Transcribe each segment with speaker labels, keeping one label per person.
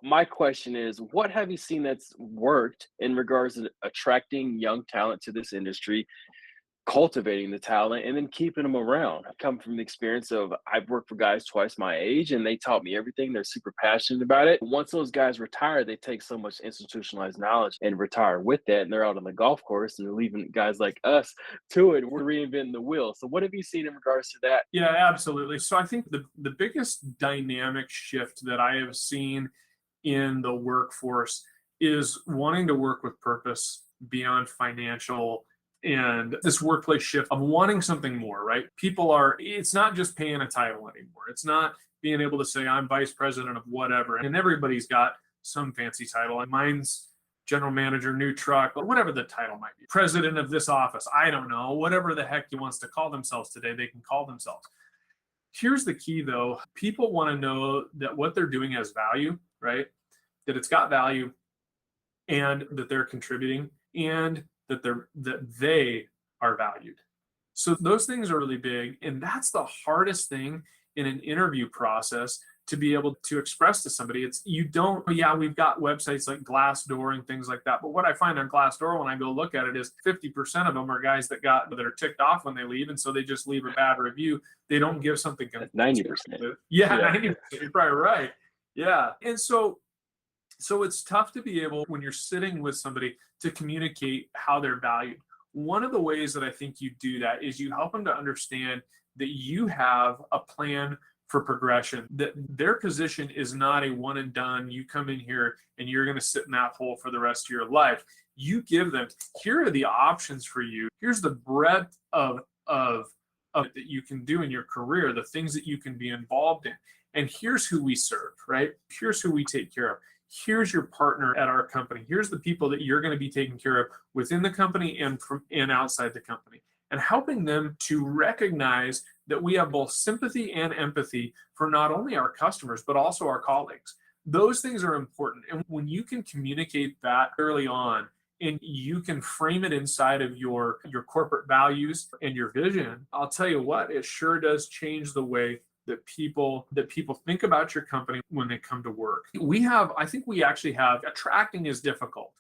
Speaker 1: My question is, what have you seen that's worked in regards to attracting young talent to this industry, cultivating the talent, and then keeping them around? I come from the experience of I've worked for guys twice my age, and they taught me everything. They're super passionate about it. Once those guys retire, they take so much institutionalized knowledge and retire with that, and they're out on the golf course and they're leaving guys like us to it. We're reinventing the wheel. So, what have you seen in regards to that?
Speaker 2: Yeah, absolutely. So I think the biggest dynamic shift that I have seen in the workforce is wanting to work with purpose beyond financial, and this workplace shift of wanting something more, right? People are, it's not just paying a title anymore. It's not being able to say, I'm vice president of whatever. And everybody's got some fancy title. And mine's general manager, new truck, but whatever the title might be, president of this office, I don't know, whatever the heck he wants to call themselves today, they can call themselves. Here's the key though, people want to know that what they're doing has value, right? That it's got value and that they're contributing and that they are valued. So those things are really big, and that's the hardest thing in an interview process to be able to express to somebody. It's you don't, yeah, we've got websites like Glassdoor and things like that, but what I find on Glassdoor when I go look at it is 50% of them are guys that are ticked off when they leave, and so they just leave a bad review. They don't give something
Speaker 1: That's 90%.
Speaker 2: yeah,
Speaker 1: Yeah.
Speaker 2: 90%. You're probably right. Yeah. And so it's tough to be able, when you're sitting with somebody, to communicate how they're valued. One of the ways that I think you do that is you help them to understand that you have a plan for progression, that their position is not a one and done. You come in here and you're going to sit in that hole for the rest of your life. You give them, here are the options for you. Here's the breadth of that you can do in your career, the things that you can be involved in. And here's who we serve, right? Here's who we take care of. Here's your partner at our company. Here's the people that you're going to be taking care of within the company and outside the company. And helping them to recognize that we have both sympathy and empathy for not only our customers, but also our colleagues. Those things are important. And when you can communicate that early on, and you can frame it inside of your corporate values and your vision, I'll tell you what, it sure does change the way that people think about your company when they come to work. I think we actually have, attracting is difficult.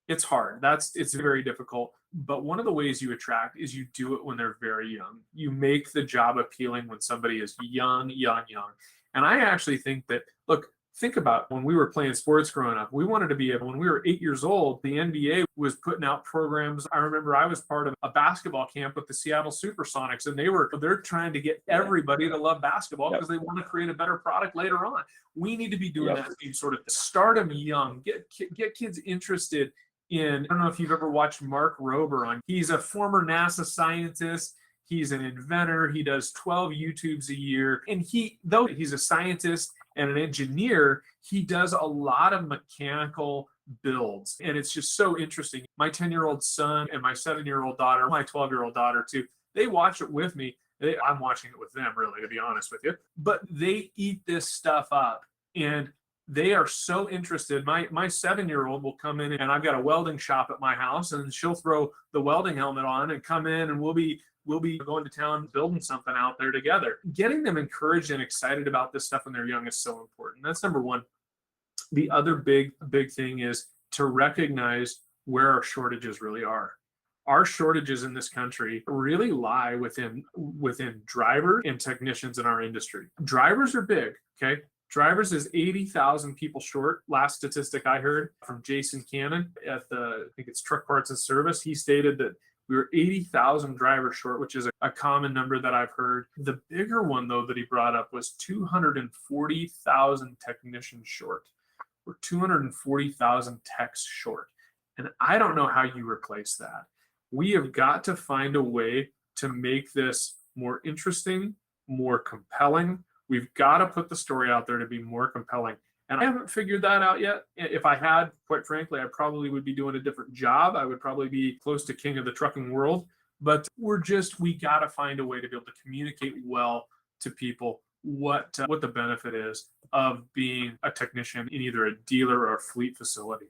Speaker 2: It's hard. It's very difficult. But one of the ways you attract is you do it when they're very young. You make the job appealing when somebody is young, young, young. And I actually think that, look, think about when we were playing sports growing up. We wanted to be able, when we were 8 years old, the NBA was putting out programs. I remember I was part of a basketball camp with the Seattle Supersonics, and they're trying to get everybody to love basketball because they want to create a better product later on. We need to be doing that same sort of start them young, get kids interested in. I don't know if you've ever watched Mark Rober on. He's a former NASA scientist. He's an inventor. He does 12 YouTubes a year. And though he's a scientist and an engineer, he does a lot of mechanical builds. And it's just so interesting. My 10-year-old son and my 7-year-old daughter, my 12-year-old daughter too, they watch it with me. I'm watching it with them, really, to be honest with you. But they eat this stuff up. And they are so interested. My 7-year-old will come in, and I've got a welding shop at my house, and she'll throw the welding helmet on and come in, and we'll be going to town building something out there together. Getting them encouraged and excited about this stuff when they're young is so important. That's number one. The other big thing is to recognize where our shortages really are. Our shortages in this country really lie within drivers and technicians in our industry. Drivers are big, okay? Drivers is 80,000 people short. Last statistic I heard from Jason Cannon at I think it's Truck Parts and Service. He stated that we were 80,000 drivers short, which is a common number that I've heard. The bigger one, though, that he brought up was 240,000 technicians short. We're 240,000 techs short. And I don't know how you replace that. We have got to find a way to make this more interesting, more compelling. We've got to put the story out there to be more compelling. And I haven't figured that out yet. If I had, quite frankly, I probably would be doing a different job. I would probably be close to king of the trucking world. But we got to find a way to be able to communicate well to people what the benefit is of being a technician in either a dealer or a fleet facility.